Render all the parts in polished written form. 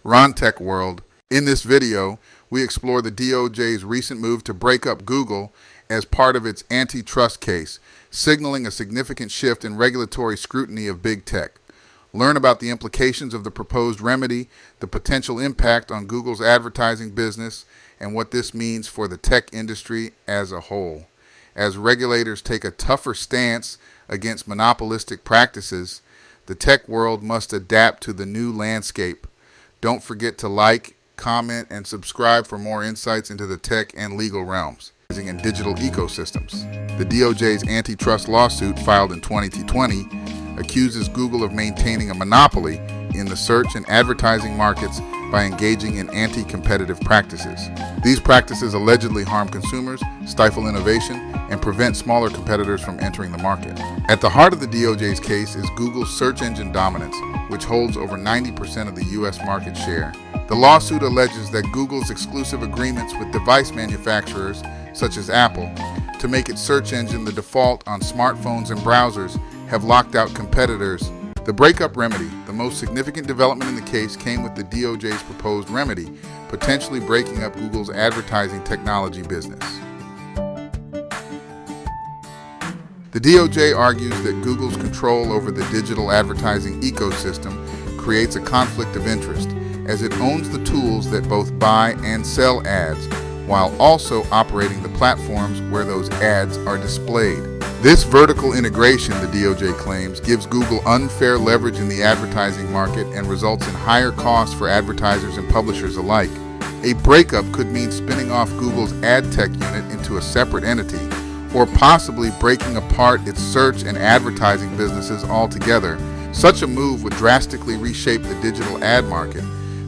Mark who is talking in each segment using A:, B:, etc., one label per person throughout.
A: Ron Tech World. In this video, we explore the DOJ's recent move to break up Google as part of its antitrust case, signaling a significant shift in regulatory scrutiny of big tech. Learn about the implications of the proposed remedy, the potential impact on Google's advertising business, and what this means for the tech industry as a whole. As regulators take a tougher stance against monopolistic practices, the tech world must adapt to the new landscape. Don't forget to like, comment, and subscribe for more insights into the tech and legal realms in digital ecosystems. The DOJ's antitrust lawsuit filed in 2020 accuses Google of maintaining a monopoly in the search and advertising markets by engaging in anti-competitive practices. These practices allegedly harm consumers, stifle innovation, and prevent smaller competitors from entering the market. At the heart of the DOJ's case is Google's search engine dominance, which holds over 90% of the U.S. market share. The lawsuit alleges that Google's exclusive agreements with device manufacturers, such as Apple, to make its search engine the default on smartphones and browsers have locked out competitors. The breakup remedy, the most significant development in the case, came with the DOJ's proposed remedy, potentially breaking up Google's advertising technology business. The DOJ argues that Google's control over the digital advertising ecosystem creates a conflict of interest, as it owns the tools that both buy and sell ads, while also operating the platforms where those ads are displayed. This vertical integration, the DOJ claims, gives Google unfair leverage in the advertising market and results in higher costs for advertisers and publishers alike. A breakup could mean spinning off Google's ad tech unit into a separate entity, or possibly breaking apart its search and advertising businesses altogether. Such a move would drastically reshape the digital ad market,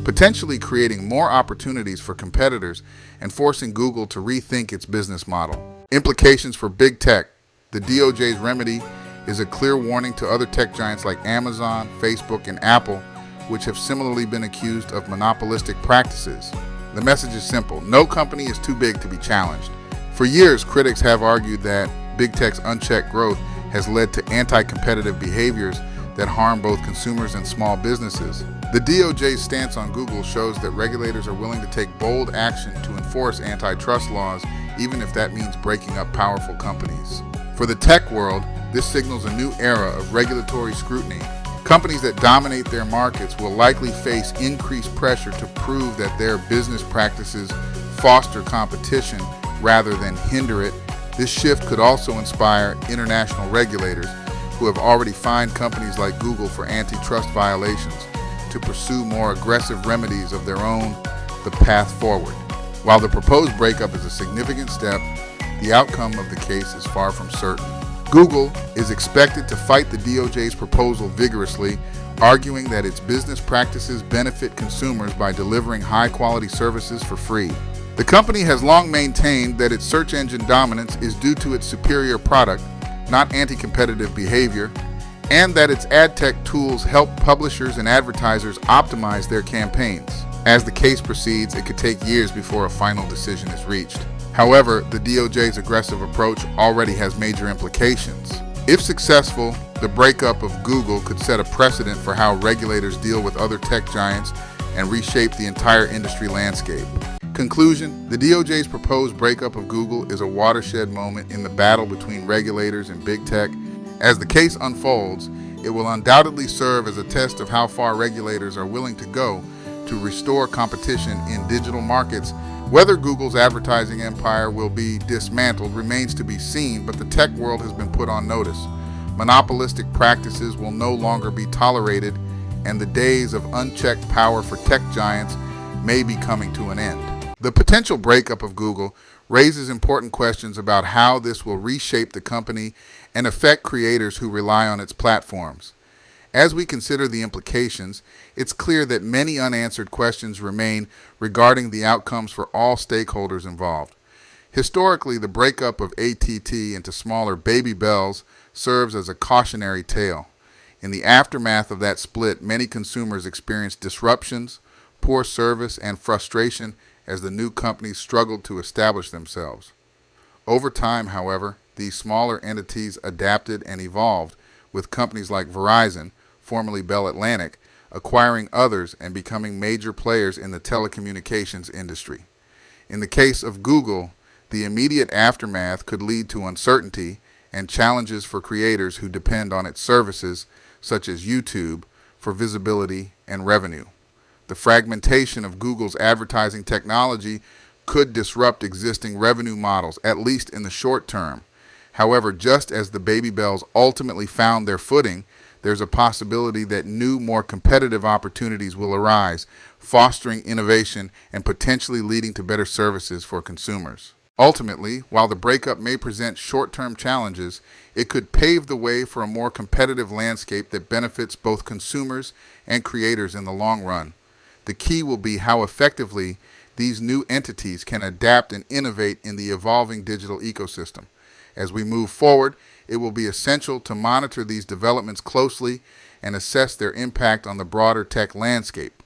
A: potentially creating more opportunities for competitors and forcing Google to rethink its business model. Implications for big tech. The DOJ's remedy is a clear warning to other tech giants like Amazon, Facebook, and Apple, which have similarly been accused of monopolistic practices. The message is simple: no company is too big to be challenged. For years, critics have argued that big tech's unchecked growth has led to anti-competitive behaviors that harm both consumers and small businesses. The DOJ's stance on Google shows that regulators are willing to take bold action to enforce antitrust laws, even if that means breaking up powerful companies. For the tech world, this signals a new era of regulatory scrutiny. Companies that dominate their markets will likely face increased pressure to prove that their business practices foster competition rather than hinder it. This shift could also inspire international regulators, who have already fined companies like Google for antitrust violations, to pursue more aggressive remedies of their own. The path forward. While the proposed breakup is a significant step, the outcome of the case is far from certain. Google is expected to fight the DOJ's proposal vigorously, arguing that its business practices benefit consumers by delivering high-quality services for free. The company has long maintained that its search engine dominance is due to its superior product, not anti-competitive behavior, and that its ad tech tools help publishers and advertisers optimize their campaigns. As the case proceeds, it could take years before a final decision is reached. However, the DOJ's aggressive approach already has major implications. If successful, the breakup of Google could set a precedent for how regulators deal with other tech giants and reshape the entire industry landscape. Conclusion: the DOJ's proposed breakup of Google is a watershed moment in the battle between regulators and big tech. As the case unfolds, it will undoubtedly serve as a test of how far regulators are willing to go to restore competition in digital markets. Whether Google's advertising empire will be dismantled remains to be seen, but the tech world has been put on notice. Monopolistic practices will no longer be tolerated, and the days of unchecked power for tech giants may be coming to an end. The potential breakup of Google raises important questions about how this will reshape the company and affect creators who rely on its platforms. As we consider the implications, it's clear that many unanswered questions remain regarding the outcomes for all stakeholders involved. Historically, the breakup of AT&T into smaller baby bells serves as a cautionary tale. In the aftermath of that split, many consumers experienced disruptions, poor service, and frustration as the new companies struggled to establish themselves. Over time, however, these smaller entities adapted and evolved, with companies like Verizon, formerly Bell Atlantic, acquiring others and becoming major players in the telecommunications industry. In the case of Google, the immediate aftermath could lead to uncertainty and challenges for creators who depend on its services, such as YouTube, for visibility and revenue. The fragmentation of Google's advertising technology could disrupt existing revenue models, at least in the short term. However, just as the baby bells ultimately found their footing, there's a possibility that new, more competitive opportunities will arise, fostering innovation and potentially leading to better services for consumers. Ultimately, while the breakup may present short-term challenges, it could pave the way for a more competitive landscape that benefits both consumers and creators in the long run. The key will be how effectively these new entities can adapt and innovate in the evolving digital ecosystem. As we move forward, it will be essential to monitor these developments closely and assess their impact on the broader tech landscape.